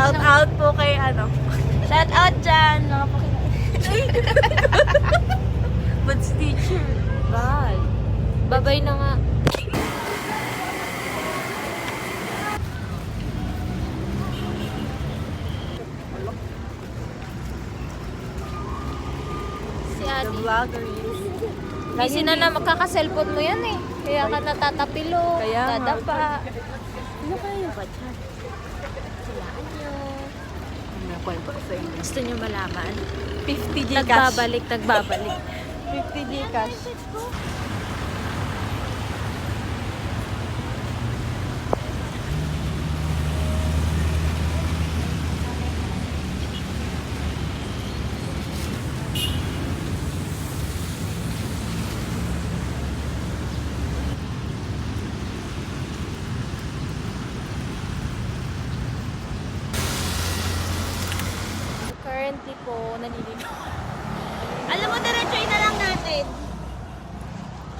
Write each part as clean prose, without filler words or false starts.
Shout out po kay ano. Shout out dyan, mga pakinig. Buds teacher. Bye. Bye-bye na nga. Si The Ate. vlogger is. Busy na makaka-cellphone mo yan eh. Kaya ka natatapilo, Kaya nga. dadapa. Ano kaya yung budget? Silaan nyo. Ano kwento ko sa inyo? Gusto nyo malaman? 50 Gcash. Nagbabalik. 50 Gcash. Currently po, naliligo. Alam mo, diretsuin na lang natin.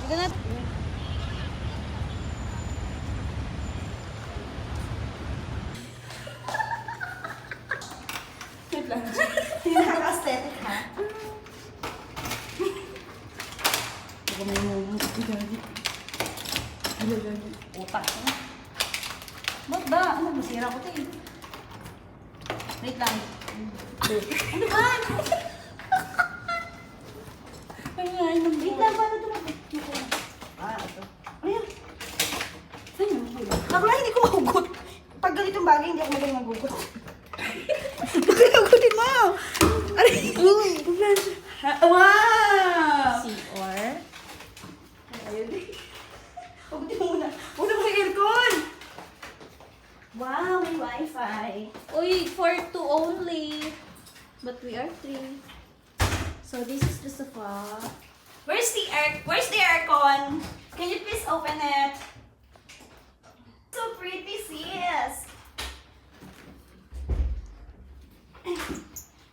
Hindi na... Hindi nakaka-aesthetic, ha? Baka may moment. Utak ko na. Ba't ba? Ano, masira ko ito eh. Wait lang. Ano ba? Ay, wait lang, paano ito? Ito. Ayan. Saan yun? Ako lang, hindi ko mahugot. Pag ganitong bagay, hindi ako magaling magugot. Bakit nagutin mo? Aray! Wow! CR. Ayun eh. Hugutin mo muna. Una mo yung aircon! Wow, may wifi. Uy, for two only. But we are three. So this is the sofa. Where's the aircon? Can you please open it? So pretty, sis.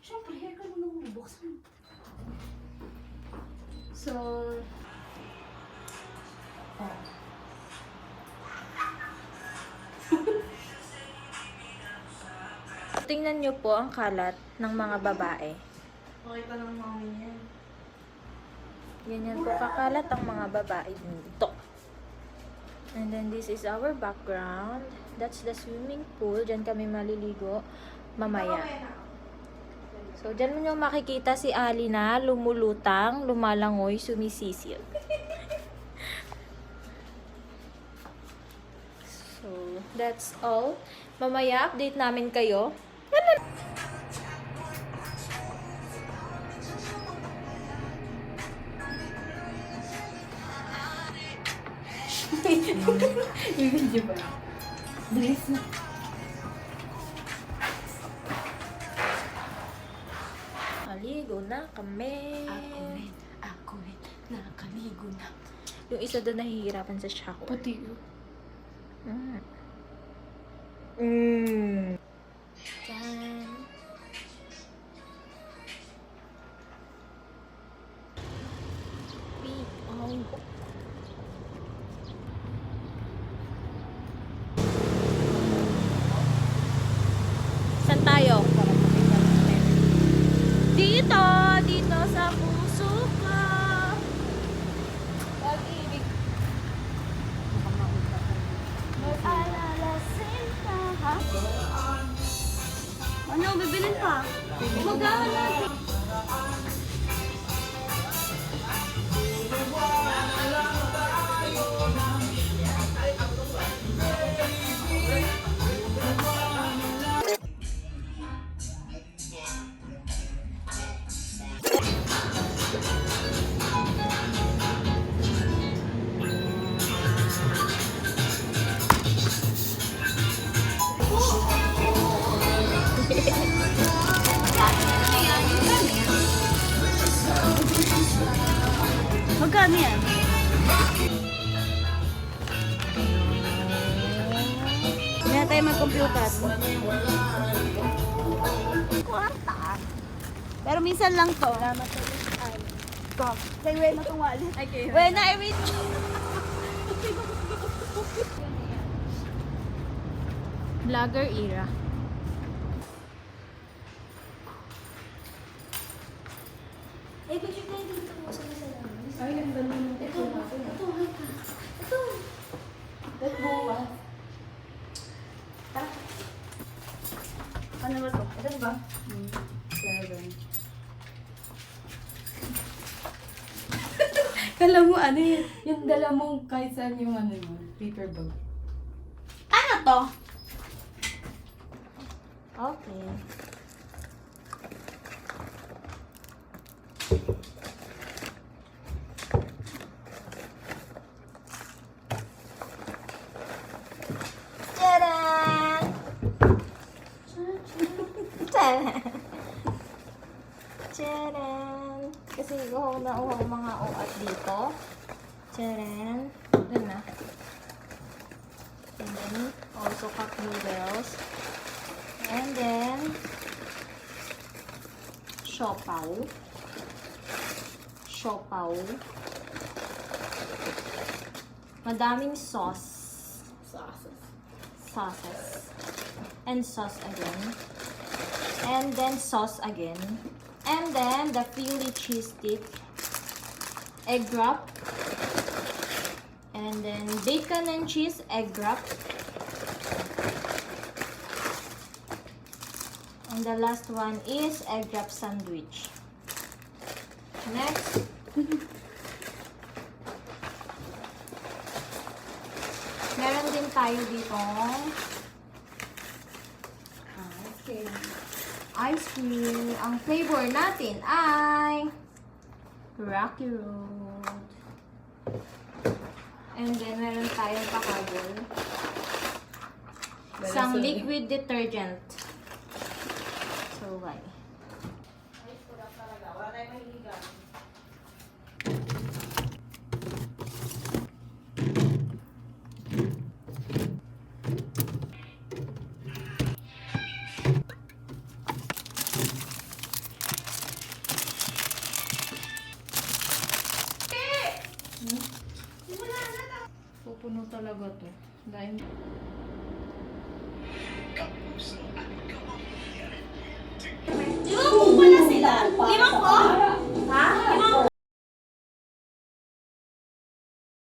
Siyempre, aircon mo nang bubuksan. So, tingnan nyo po ang kalat ng mga babae. Okay pa ng mami niya. Ganyan po kakalat ang mga babae dito. And then this is our background. That's the swimming pool. Diyan kami maliligo mamaya. So, diyan mo nyo makikita si Ali na lumulutang, lumalangoy, sumisisil. So, that's all. Mamaya, update namin kayo. Yung video ba? Bilis na. Maligo na kami. Ako rin, nakaligo na. Yung isa doon nahihirapan sa shower. Pati yun. Mm. Diyan. Oh. Saan tayo? Dito! Dito sa puso ko. Pag-ibig. Mag-alalasin ka, ha? Ano, bibilin pa? Mag-alalasin. Magkano yan? Hindi na tayo mag-computer. Kwarta. Pero minsan lang to. Salamat sa Go. Kay Wena itong wallet. Wena, wait. Vlogger era. Ano ba to? Ito ba? 7. Kala mo ano yun? Yung dala mong kahit saan yung ano yun, paper bag. Ano to? Okay. Tadaan! Tadaan! Tadaan! Kasi uhaw na uhaw mga uat dito. Tadaan! Doon na. And then, also cup noodles. And then, siopaw. Siopaw. Madaming sauce. Sauces. And sauce again. And then sauce again. And then the Philly cheese stick. Egg wrap. And then bacon and cheese egg wrap. And the last one is egg wrap sandwich. Next. Meron din tayo dito ice cream. Ang flavor natin ay Rocky Road. And then meron tayong pakabol. Isang liquid detergent. So, bye. Pupuno talaga to. Dahil Limang ko na sila? Limang ko? Ha? Limang